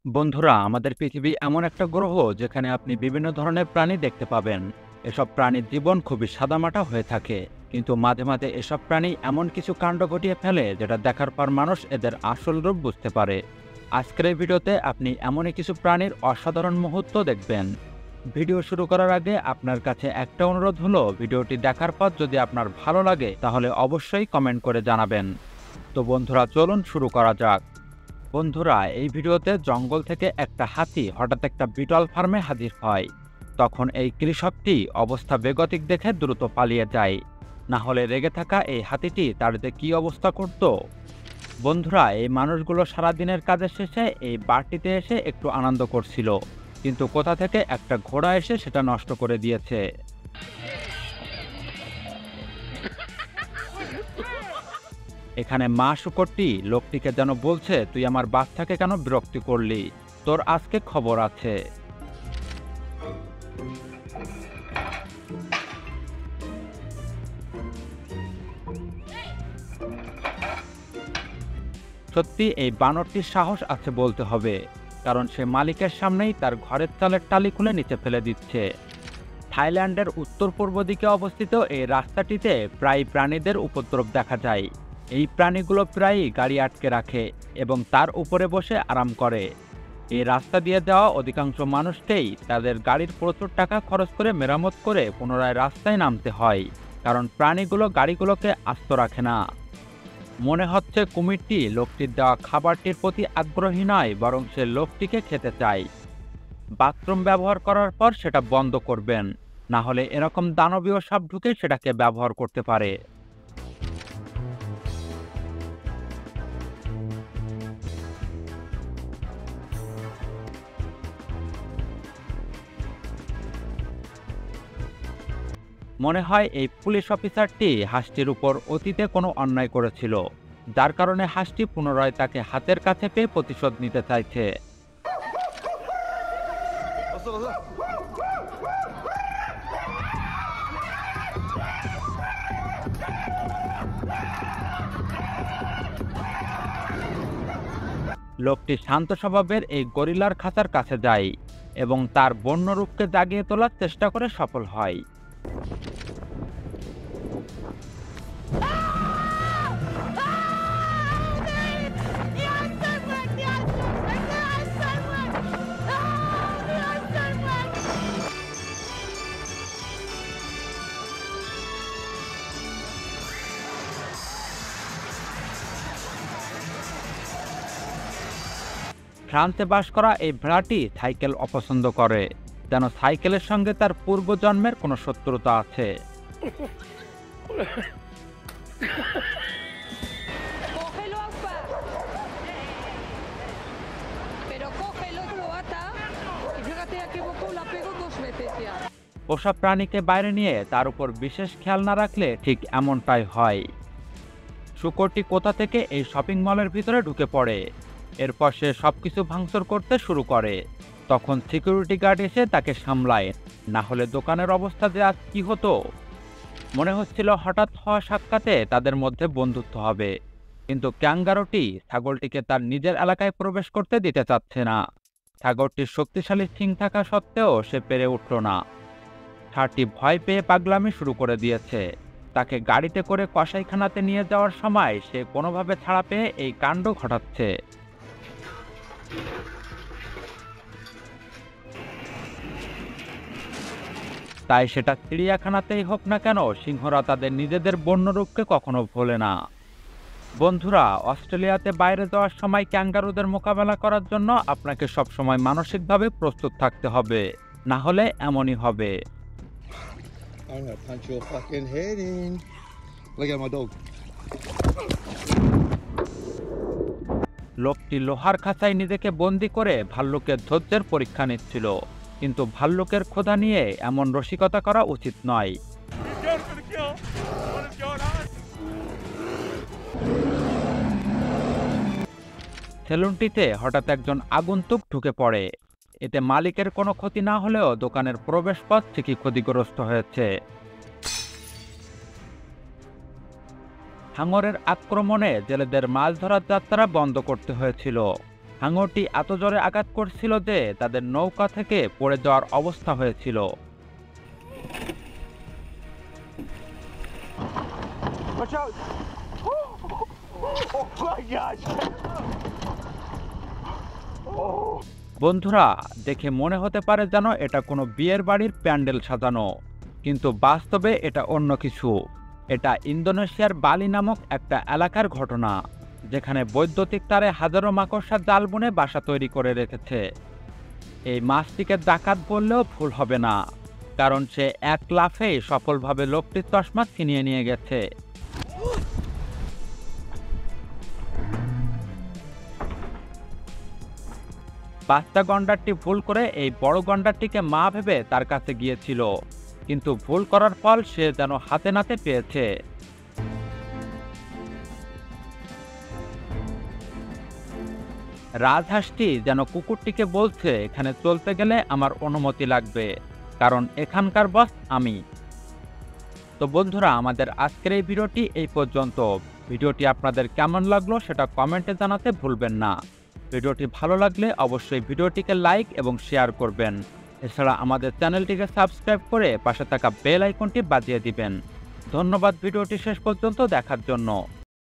বন্ধুরা, আমাদের পৃথিবী এমন একটা গ্রহ যেখানে আপনি বিভিন্ন ধরনের প্রাণী দেখতে পাবেন। এসব প্রাণীর জীবন খুবই সাদামাটা হয়ে থাকে, কিন্তু মাঝে মাঝে এসব প্রাণী এমন কিছু কাণ্ড ঘটিয়ে ফেলে যেটা দেখার পর মানুষ এদের আসল রূপ বুঝতে পারে। আজকের এই ভিডিওতে আপনি এমনই কিছু প্রাণীর অসাধারণ মুহূর্ত দেখবেন। ভিডিও শুরু করার আগে আপনার কাছে একটা অনুরোধ হলো, ভিডিওটি দেখার পর যদি আপনার ভালো লাগে তাহলে অবশ্যই কমেন্ট করে জানাবেন। তো বন্ধুরা, চলুন শুরু করা যাক। বন্ধুরা, এই ভিডিওতে জঙ্গল থেকে একটা হাতি হঠাৎ একটা বিটল ফার্মে হাজির হয়। তখন এই কৃষকটি অবস্থা বেগতিক দেখে দ্রুত পালিয়ে যায়। না হলে রেগে থাকা এই হাতিটি তার যে কি অবস্থা করত। বন্ধুরা, এই মানুষগুলো সারাদিনের কাজের শেষে এই বারটিতে এসে একটু আনন্দ করছিল, কিন্তু কোথা থেকে একটা ঘোড়া এসে সেটা নষ্ট করে দিয়েছে। এখানে মা শূকরটি লোকটিকে যেন বলছে, তুই আমার বাচ্চাকে কেন বিরক্তি করলি, তোর আজকে খবর আছে। সত্যি এই বানরটির সাহস আছে বলতে হবে, কারণ সে মালিকের সামনেই তার ঘরের চালের টালি খুলে নিচে ফেলে দিচ্ছে। থাইল্যান্ডের উত্তর পূর্ব দিকে অবস্থিত এই রাস্তাটিতে প্রায় প্রাণীদের উপদ্রব দেখা যায়। এই প্রাণীগুলো প্রায়ই গাড়ি আটকে রাখে এবং তার উপরে বসে আরাম করে। এই রাস্তা দিয়ে যাওয়া অধিকাংশ মানুষকেই তাদের গাড়ির প্রচুর টাকা খরচ করে মেরামত করে পুনরায় রাস্তায় নামতে হয়, কারণ প্রাণীগুলো গাড়িগুলোকে আস্ত রাখে না। মনে হচ্ছে কুমিরটি লোকটির দেওয়া খাবারটির প্রতি আগ্রহী নয়, বরং সে লোকটিকে খেতে চায়। বাথরুম ব্যবহার করার পর সেটা বন্ধ করবেন, না হলে এরকম দানবীয় সাপ ঢুকে সেটাকে ব্যবহার করতে পারে। মনে হয় এই পুলিশ অফিসারটি হাঁসটির উপর অতীতে কোনো অন্যায় করেছিল, যার কারণে হাঁসটি পুনরায় তাকে হাতের কাছে পেয়ে প্রতিশোধ নিতে চাইছে। 왔어 왔어. লোকটি শান্ত স্বভাবের এই গরিলার খাঁচার কাছে যায় এবং তার বন্য রূপকে জাগিয়ে তোলার চেষ্টা করে সফল হয়। ফ্রান্সে বাস করা এই ভেড়াটি সাইকেল অপছন্দ করে, যেন সাইকেলের সঙ্গে তার পূর্বজন্মের কোনো শত্রুতা আছে। Cógelo, Aupa. Pero cógelo, lo ata. Y fíjate a qué boco la pego 2 veces ya. পোষা প্রাণীকে বাইরে নিয়ে তার উপর বিশেষ খেয়াল না রাখলে ঠিক এমনটাই হয়। শূকরটি কোথা থেকে এই শপিং মলের ভিতরে ঢুকে পড়ে। এরপর সে সবকিছু ভাঙচুর করতে শুরু করে। তখন সিকিউরিটি গার্ড এসে তাকে সামলায়, না হলে দোকানের অবস্থা যে আজ কি হতো। মনে হচ্ছিল হঠাৎ হওয়া সাক্ষাতে তাদের মধ্যে বন্ধুত্ব হবে, কিন্তু ক্যাঙ্গারুটি ছাগলটিকে তার নিজের এলাকায় প্রবেশ করতে দিতে চাচ্ছে না। ছাগলটির শক্তিশালী শিং থাকা সত্ত্বেও সে পেরে উঠল না। ষাঁড়টি ভয় পেয়ে পাগলামি শুরু করে দিয়েছে। তাকে গাড়িতে করে কসাইখানাতে নিয়ে যাওয়ার সময় সে কোনোভাবে ছাড়া পেয়ে এই কাণ্ড ঘটাচ্ছে। তাই সেটা চিড়িয়াখানাতেই হোক না কেন, সিংহরা তাদের নিজেদের বন্যরূপকে কখনো ভোলে না। বন্ধুরা, অস্ট্রেলিয়াতে বাইরে যাওয়ার সময় ক্যাঙ্গারুদের মোকাবেলা করার জন্য আপনাকে সবসময় মানসিকভাবে প্রস্তুত থাকতে হবে, না হলে এমনই হবে। I'm gonna punch your fucking head in. Look at my dog. লোকটি লোহার খাঁচায় নিজেকে বন্দি করে ভাল্লুকের ধৈর্যের পরীক্ষা নিচ্ছিল, কিন্তু ভাল্লুকের ক্ষুধা নিয়ে এমন রসিকতা করা উচিত নয়। He's going for the kill. What is going on? সেলুনটিতে হঠাৎ একজন আগন্তুক ঢুকে পড়ে। এতে মালিকের কোনো ক্ষতি না হলেও দোকানের প্রবেশপথ ঠিকই ক্ষতিগ্রস্ত হয়েছে। হাঙরের আক্রমণে জেলেদের মাছ ধরার যাত্রা বন্ধ করতে হয়েছিল। হাঙরটি এত জোরে আঘাত করছিল যে তাদের নৌকা থেকে পড়ে যাওয়ার অবস্থা হয়েছিল। Watch out! Oh my gosh! বন্ধুরা, দেখে মনে হতে পারে যেন এটা কোনো বিয়ের বাড়ির প্যান্ডেল সাজানো, কিন্তু বাস্তবে এটা অন্য কিছু। এটা ইন্দোনেশিয়ার বালি নামক একটা এলাকার ঘটনা, যেখানে বৈদ্যুতিক তারে হাজারো মাকড়সা জাল বুনে বাসা তৈরি করে রেখেছে। এই মাছটিকে ডাকাত বললেও ভুল হবে না, কারণ সে এক লাফেই সফলভাবে লোকটির তসমা ছিনিয়ে নিয়ে গেছে। বাচ্চা গন্ডারটি ভুল করে এই বড় গন্ডারটিকে মা ভেবে তার কাছে গিয়েছিল, কিন্তু ভুল করার ফল সে যেন হাতে নাতে পেয়েছে। রাজহাঁসটি যেন কুকুরটিকে বলছে, এখানে চলতে গেলে আমার অনুমতি লাগবে, কারণ এখানকার বস আমি। তো বন্ধুরা, আমাদের আজকের এই ভিডিওটি এই পর্যন্ত। ভিডিওটি আপনাদের কেমন লাগলো সেটা কমেন্টে জানাতে ভুলবেন না। ভিডিওটি ভালো লাগলে অবশ্যই ভিডিওটিকে লাইক এবং শেয়ার করবেন। এছাড়া আমাদের চ্যানেলটিকে সাবস্ক্রাইব করে পাশে থাকা বেল আইকনটি বাজিয়ে দিবেন। ধন্যবাদ ভিডিওটি শেষ পর্যন্ত দেখার জন্য।